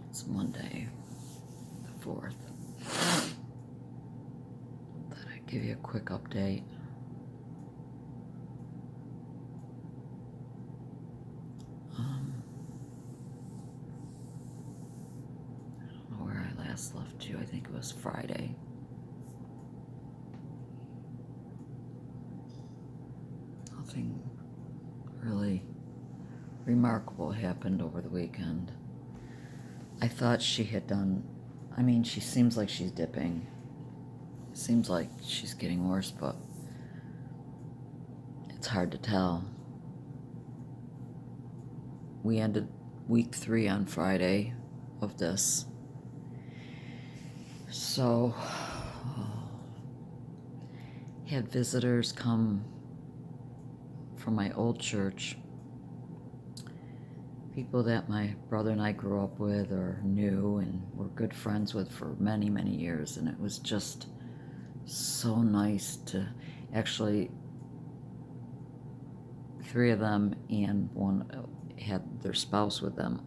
It's Monday, the 4th. Thought I'd give you a quick update. I don't know where I last left you. I think it was Friday. Nothing really remarkable happened over the weekend. I thought she had done, she seems like she's dipping. Seems like she's getting worse, but it's hard to tell. We ended week 3 on Friday of this. So, had visitors come from my old church, people that my brother and I grew up with or knew and were good friends with for many, many years, and it was just so nice to actually, 3 of them and one had their spouse with them,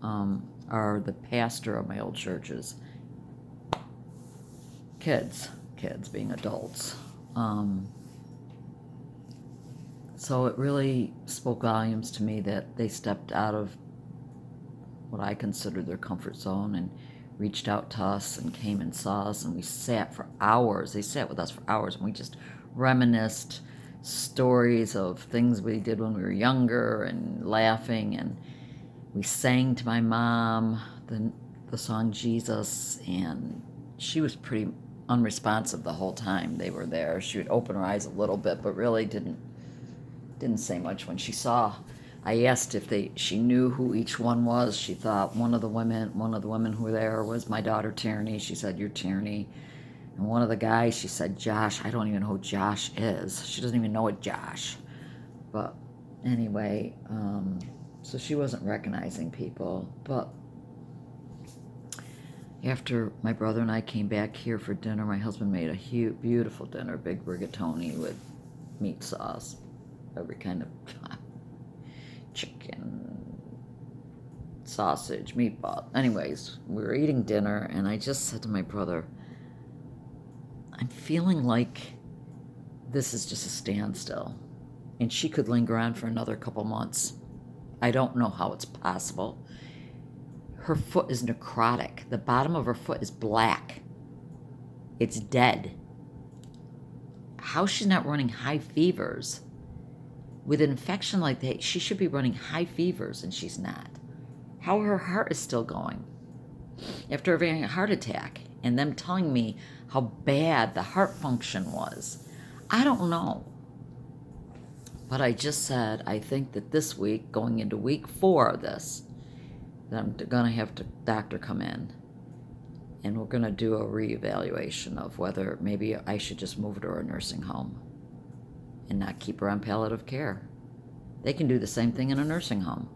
are the pastor of my old church's kids being adults. So it really spoke volumes to me that they stepped out of what I considered their comfort zone and reached out to us and came and saw us, and we sat for hours. They sat with us for hours, and we just reminisced stories of things we did when we were younger and laughing, and we sang to my mom the song Jesus, and she was pretty unresponsive the whole time they were there. She would open her eyes a little bit, but really didn't say much. When she saw, I asked if she knew who each one was. She thought one of the women who were there was my daughter Tierney. She said, "You're Tierney." And one of the guys, she said, "Josh." I don't even know who Josh is. She doesn't even know it, Josh. But anyway, so she wasn't recognizing people. But after my brother and I came back here for dinner, my husband made a huge, beautiful dinner, big rigatoni with meat sauce, every kind of chicken, sausage, meatball. Anyways, we were eating dinner, and I just said to my brother, I'm feeling like this is just a standstill, and she could linger on for another couple months. I don't know how it's possible. Her foot is necrotic. The bottom of her foot is black. It's dead. How she's not running high fevers? With an infection like that, she should be running high fevers, and she's not. How her heart is still going after having a heart attack, and them telling me how bad the heart function was. I don't know. But I just said, I think that this week, going into week 4 of this, that I'm going to have the doctor come in, and we're going to do a reevaluation of whether maybe I should just move her to a nursing home and not keep her on palliative care. They can do the same thing in a nursing home.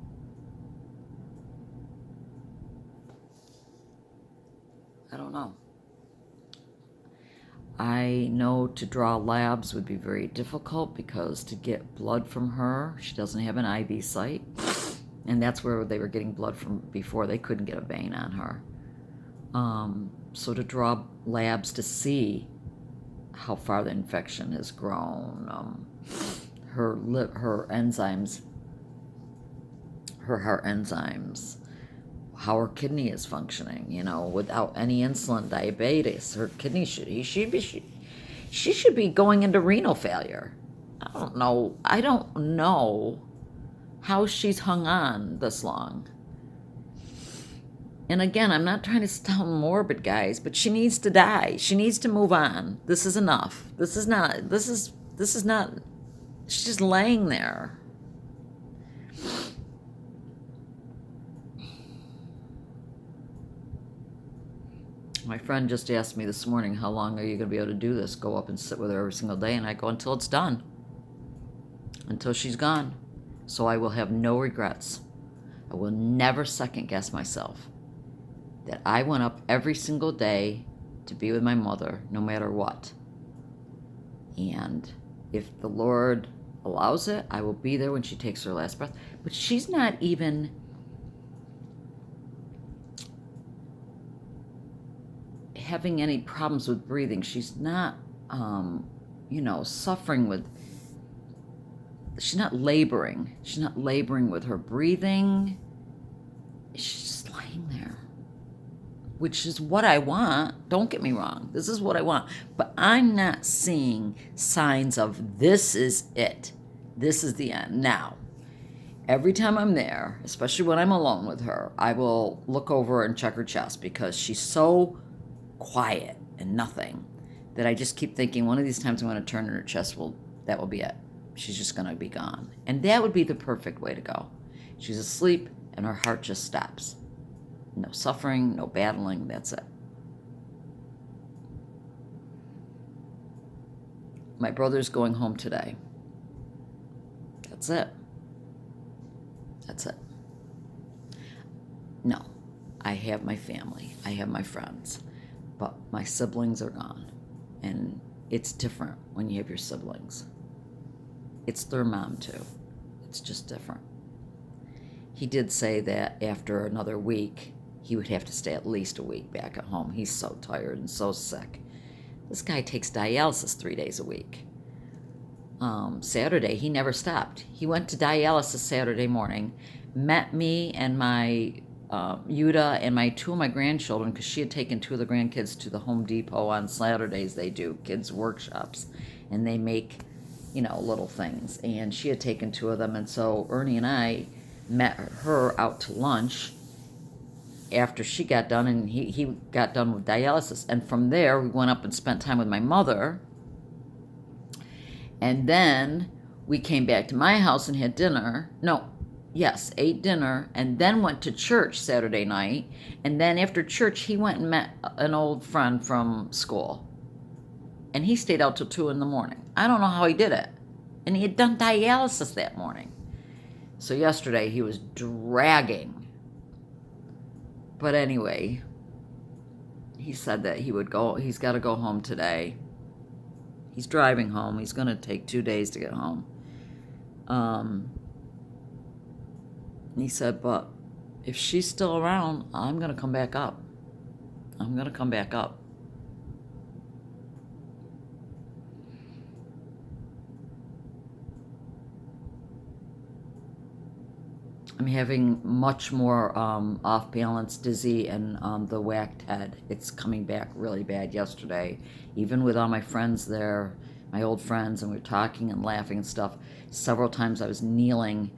I don't know. I know to draw labs would be very difficult because to get blood from her, she doesn't have an IV site. And that's where they were getting blood from before. They couldn't get a vein on her. So to draw labs to see how far the infection has grown, her enzymes, her heart enzymes, how her kidney is functioning, without any insulin, diabetes, her kidney she should be going into renal failure. I don't know how she's hung on this long. And again, I'm not trying to sound morbid, guys, but she needs to die. She needs to move on. This is enough. This is not, she's just laying there. My friend just asked me this morning, how long are you going to be able to do this? Go up and sit with her every single day? And I go, until it's done. Until she's gone. So I will have no regrets. I will never second guess myself. That I went up every single day to be with my mother, no matter what. And if the Lord allows it, I will be there when she takes her last breath. But she's not even having any problems with breathing. She's not, suffering with, she's not laboring. She's not laboring with her breathing. She's just laying there, which is what I want. Don't get me wrong. This is what I want. But I'm not seeing signs of this is it. This is the end. Now, every time I'm there, especially when I'm alone with her, I will look over and check her chest because she's so quiet and nothing that I just keep thinking one of these times I'm going to turn in her chest, that will be it. She's just going to be gone. And that would be the perfect way to go. She's asleep and her heart just stops. No suffering, no battling, that's it. My brother's going home today. That's it. That's it. No, I have my family. I have my friends. But my siblings are gone. And it's different when you have your siblings. It's their mom too. It's just different. He did say that after another week, he would have to stay at least a week back at home. He's so tired and so sick. This guy takes dialysis 3 days a week. Saturday, he never stopped. He went to dialysis Saturday morning, met me and my Yuta and two of my grandchildren, because she had taken two of the grandkids to the Home Depot on Saturdays. They do kids' workshops, and they make, little things. And she had taken two of them, and so Ernie and I met her out to lunch after she got done, and he got done with dialysis. And from there, we went up and spent time with my mother. And then we came back to my house and had dinner. Ate dinner, and then went to church Saturday night. And then after church, he went and met an old friend from school. And he stayed out till 2 a.m. I don't know how he did it. And he had done dialysis that morning. So yesterday, he was dragging. But anyway, he said that he's got to go home today. He's driving home. He's going to take 2 days to get home. He said, but if she's still around, I'm going to come back up. I'm going to come back up. I'm having much more off balance, dizzy, and the whacked head. It's coming back really bad yesterday. Even with all my friends there, my old friends, and we were talking and laughing and stuff. Several times I was kneeling.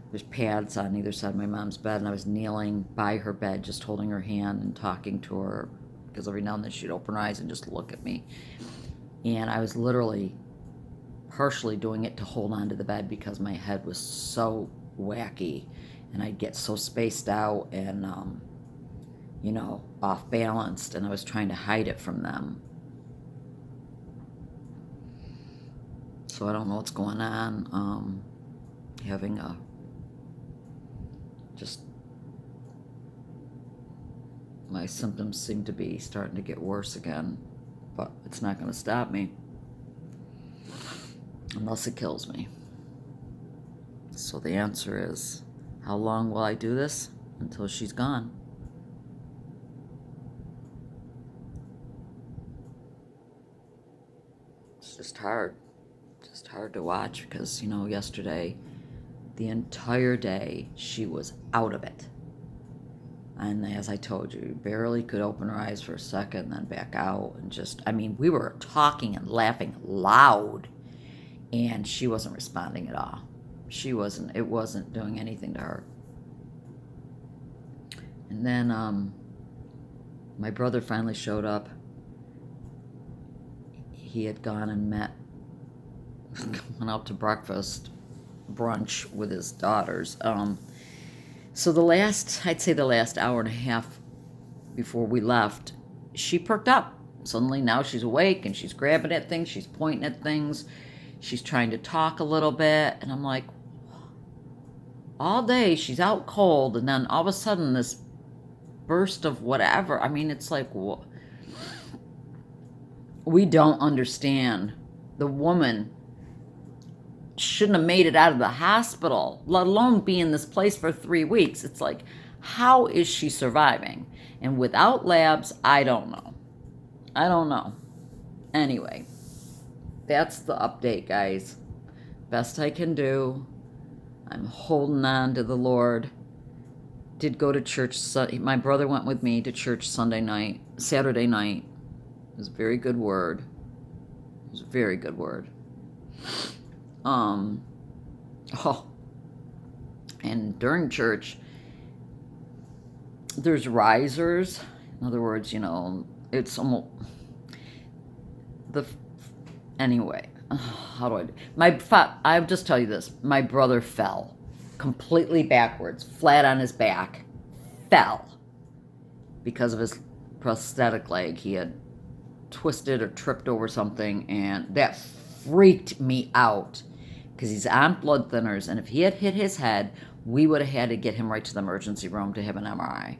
There's pads on either side of my mom's bed, and I was kneeling by her bed, just holding her hand and talking to her, because every now and then she'd open her eyes and just look at me. And I was literally partially doing it to hold on to the bed because my head was so wacky, and I'd get so spaced out and, off balanced, and I was trying to hide it from them. So I don't know what's going on. Having my symptoms seem to be starting to get worse again, but it's not going to stop me unless it kills me. So the answer is, how long will I do this? Until she's gone. It's just hard to watch because, yesterday, the entire day, she was out of it. And as I told you, barely could open her eyes for a second, then back out, and we were talking and laughing loud, and she wasn't responding at all. It wasn't doing anything to her. And then my brother finally showed up. He had gone and went out to brunch with his daughters. So the last hour and a half before we left, she perked up. Suddenly now she's awake and she's grabbing at things, she's pointing at things, she's trying to talk a little bit, and I'm like, all day she's out cold, and then all of a sudden this burst of whatever. It's like, we don't understand. The woman shouldn't have made it out of the hospital, let alone be in this place for 3 weeks. It's like, how is she surviving? And without labs, I don't know. I don't know. Anyway, that's the update, guys. Best I can do. I'm holding on to the Lord. Did go to church. My brother went with me to church Saturday night. It was a very good word. It was a very good word. And during church, there's risers. In other words, it's almost anyway. How do I'll just tell you this. My brother fell completely backwards, flat on his back, fell because of his prosthetic leg. He had twisted or tripped over something, and that freaked me out because he's on blood thinners, and if he had hit his head, we would have had to get him right to the emergency room to have an MRI.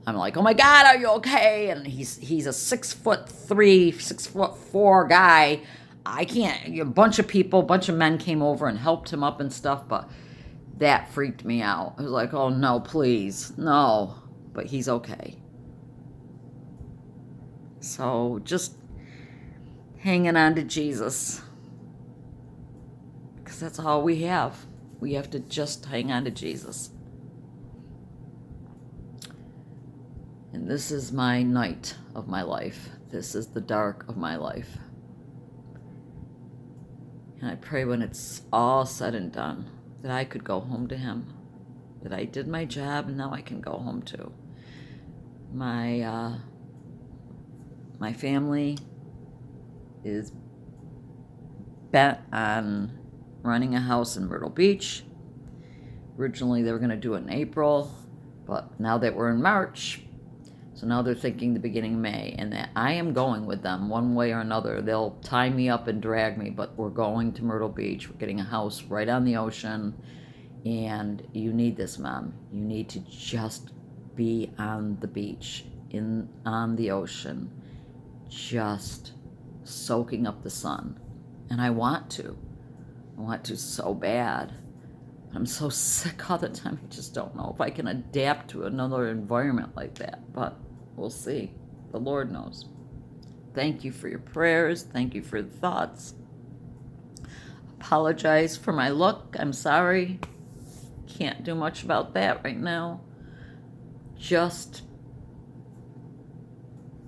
I'm like, oh my God, are you okay? And he's a 6'3", 6'4" guy. I can't. A bunch of men came over and helped him up and stuff, but that freaked me out. I was like, oh no, please, no. But he's okay. So just hanging on to Jesus, because that's all we have. We have to just hang on to Jesus. And this is my night of my life. This is the dark of my life. And I pray when it's all said and done that I could go home to him, that I did my job and now I can go home too. My family is bent on renting a house in Myrtle Beach. Originally they were going to do it in April, but now that we're in March, so now they're thinking the beginning of May, and that I am going with them one way or another. They'll tie me up and drag me, but we're going to Myrtle Beach. We're getting a house right on the ocean, and you need this, Mom. You need to just be on the beach, on the ocean, just soaking up the sun. And I want to so bad. I'm so sick all the time. I just don't know if I can adapt to another environment like that, but we'll see. The Lord knows. Thank you for your prayers. Thank you for the thoughts. Apologize for my look. I'm sorry. Can't do much about that right now. Just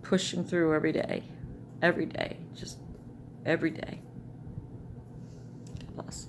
pushing through every day. Every day. Just every day. God bless.